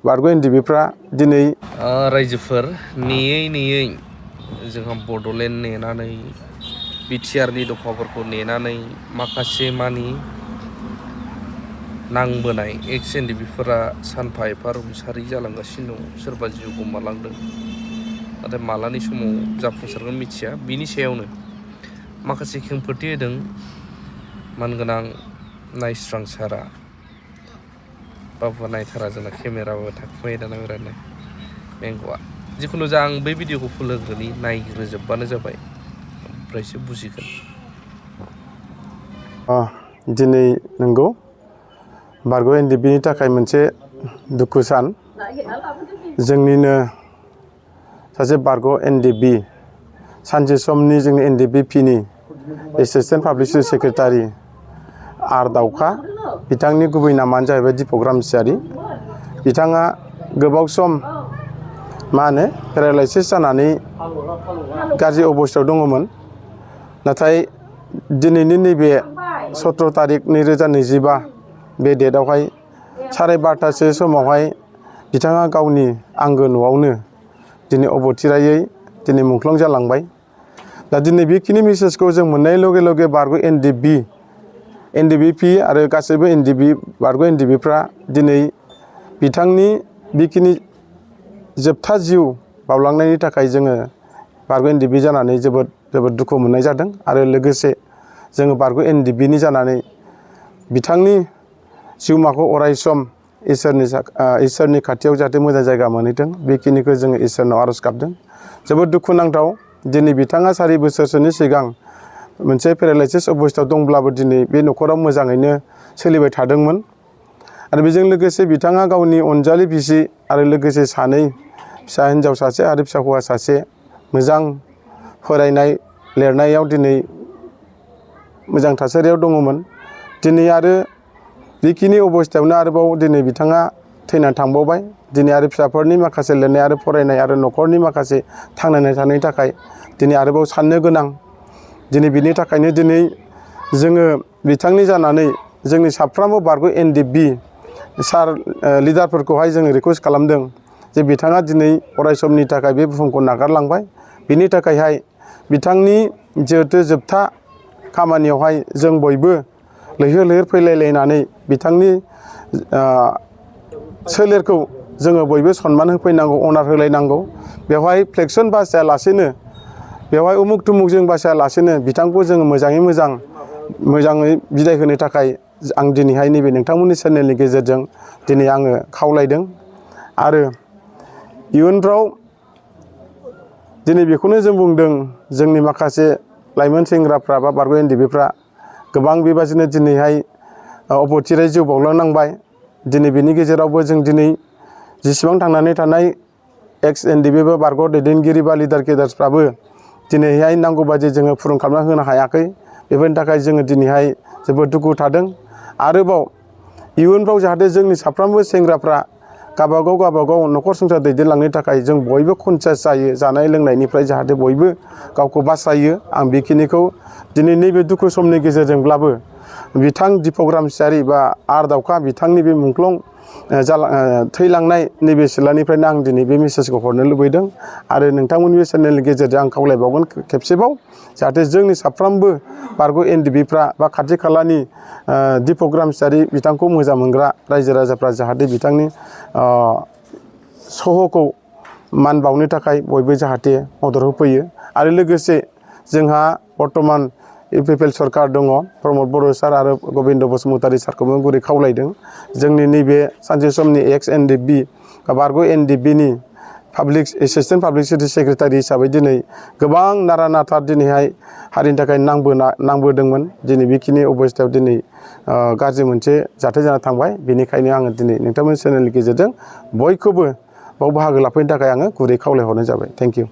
बारग' एनडिबिफ्रा दिनै रायजोफोर नेयै जोंहा बड'लेण्ड नेनानै बिटिआरनि दफाफोरखौ नेनानै माखासे मानि नांबोनाय एक्स एनडिबिफोरा सानफा एफा रुंसारि जालांगासिनो दं। सोरबा जिउ गोमालांदों, नाथाय मालानि समाव जाफुंसारगोन मिथिया। बिनि सायावनो माखासे खेंफोरथि होदों मानगोनां नायस्रांसारा बाबु नायथारा जोंना केमेराबो थाखुमायो दाना बिरादनो बेंग'आ। जिखुनु जा आं बै भिडिअखौ फुल होग्रोनि, नायग्रोजोबबानो जाबाय, ओमफ्रायसो बुजिगोन। दिनै नंगौ बारग' एनडिबिनि थाखाय मोनसे दुखु सान। जोंनिनो सासे बारग' एनडिबि सानसे समनि जोंनि एनडिबिपिनि एसिस्टेन्ट पाब्लिक सेक्रेटारि आर दाउखा, बिथांनि गुबै नामानो जाहैबाय दिपक रामसियारि। बिथाङा गोबाव सम पेरालाइसिस जानानै गाज्रि अबस्थायाव दङमोन। नाथाय दिनैनि नैबे 17 तारिख 2025 बे डेटआवहाय 12:30 समावहाय बिथाङा गावनि आंगो न'आवनो दिनै अबथिरायै दिनै मुंख्लं जालांबाय। दा दिनै बेखिनि मेसेजखौ जों मोननाय लगे लगे बारग' एनडिबिपि आरो गासैबो बारग' एनडिबिफ्रा दिनै बिथांनि बेखिनि जोबथा जिउ बावलांनायनि थाखाय जोङो बारग' एनडिबि जानानै जोबोद दुखु मोननाय जादों। आरो लोगोसे जोङो बारग' एनडिबिनि जानानै बिथांनि जिउमाखौ अरायसम इसोरनि खाथियाव जाहाथे मोजां जायगा मोनहैथों, बेखिनिखौ जोङो इसोरनाव आर'ज गाबदों। जोबोद दुखुनांथाव, दिनै बिथाङा 4 बोसोरसोनि सिगां मोनसे पेरालाइसिस अबस्थायाव दंब्लाबो दिनै बे न'खराव मोजाङैनो सोलिबाय थादोंमोन। आरो बेजों लोगोसे बिथाङा गावनि अनजालि बिसि आरो लोगोसे 2 फिसा हिन्जाव सासे आरो फिसा हौवा सासे मोजां फरायनाय लिरनायाव दिनै मोजां थासारियाव दङमोन। दिनै आरो बेखिनि अबस्थायावनो आरोबाव दिनै बिथाङा थैनानै थांबावबाय। दिनै आरो फिसाफोरनि माखासे लिरनाय आरो फरायनाय आरो न'खरनि माखासे थांनानै थानायनि थाखाय दिनै आरोबाव साननो गोनां। दिनै बिनि थाखायनो दिनै जोङो बिथांनि जानानै जोंनि साफ्रोमबो बारग' एनडिबि लिडारफोरखौहाय जोङो रिकुवेस्ट खालामदों जे बिथाङा दिनै अरायसमनि थाखाय बे बुहुमखौ नागारलांबाय। बिनि थाखायहाय बिथांनि जिहेथु जोबथा खामानियावहाय जों बयबो लैहोर फैलायलायनानै बिथांनि सोलेरखौ जोङो बयबो सनमान होफैनांगौ, अनार होलायनांगौ। बेवहाय फ्लेक्सन बासायालासेनो, बेवहाय उमुक तुमुकजों बासायालासेनो बिथांखौ जोङो मोजाङै बिदाय होनो थाखाय आं दिनैहाय नैबे नोंथांमोननि चेनेलनि गेजेरजों दिनै आङो खावलायदों। आरो इयुनफ्राव दिनै बेखौनो जों बुंदों, जोंनि माखासे लाइमोन सेंग्राफ्रा बा बारग' एनडिबिफ्रा गोबां बेबादिनो दिनैहाय अबथिरायै जिउ बावलांनांबाय। दिनै बेनि गेजेरावबो जों दिनै जेसेबां थांनानै थानाय एक्स एनडिबि बा बारग' दैदेनगिरि बा लिडार केडार्सफ्राबो दिनैहाय नांगौ बायदि जोङो फुरुं खालामना होनो हायाखै। बेफोरनि थाखाय जोङो दिनैहाय जोबोद दुखु थादों। आरोबाव इयुनफ्राव जाहाथे जोंनि साफ्रोमबो सेंग्राफ्रा गावबागाव न'खर संसार दैदेनलांनो थाखाय जों बयबो कनसियास जायो, जानाय लोंनायनिफ्राय जाहाथे बयबो गावखौ बासायो। आं बेखिनिखौ दिनै नैबे दुखु समनि गेजेरजोंब्लाबो बिथां दिपक रामसियारि बा आर दाउखा बिथांनि बे मुंख्लं थैलांनाय नैबे सिथ्लानिफ्रायनो आं दिनै बे मेसेजखौ हरनो लुबैदों। आरो नोंथांमोननि बे चेनेलनि गेजेरजों आं खावलायबावगोन खेबसेबाव, जाहाथे जोंनि साफ्रोमबो बारग' एनडिबिफ्रा बा खाथि खालानि दिपक रामसियारि बिथांखौ मोजां मोनग्रा रायजो राजाफ्रा जाहाथे बिथांनि सह'खौ मान बावनो थाखाय बयबो जाहाथे मदद होफैयो। आरो लोगोसे जोंहा बर्तमान इउपिपिएल सरकार दङ, प्रमद बर' सार आरो गबिन्द बसुमतारी सारखौबो गुरै खावलायदों। जोंनि नैबे सानसे समनि एक्स एनडिबि बा बारग' एनडिबिनि एसिस्टेन्ट पाब्लिक सेक्रेटारि हिसाबै दिनै गोबां नारा नाथा दिनैहाय हारिनि थाखाय नांबोदोंमोन। दिनै बेखिनि अबस्थायाव दिनै गाज्रि मोनसे जाथाय जाना थांबाय। बेनिखायनो आङो दिनै नोंथांमोननि चेनेलनि गेजेरजों बयखौबो बाव बाहागो लाफैनो थाखाय आङो गुरै खावलायहरनाय जाबाय। Thank you.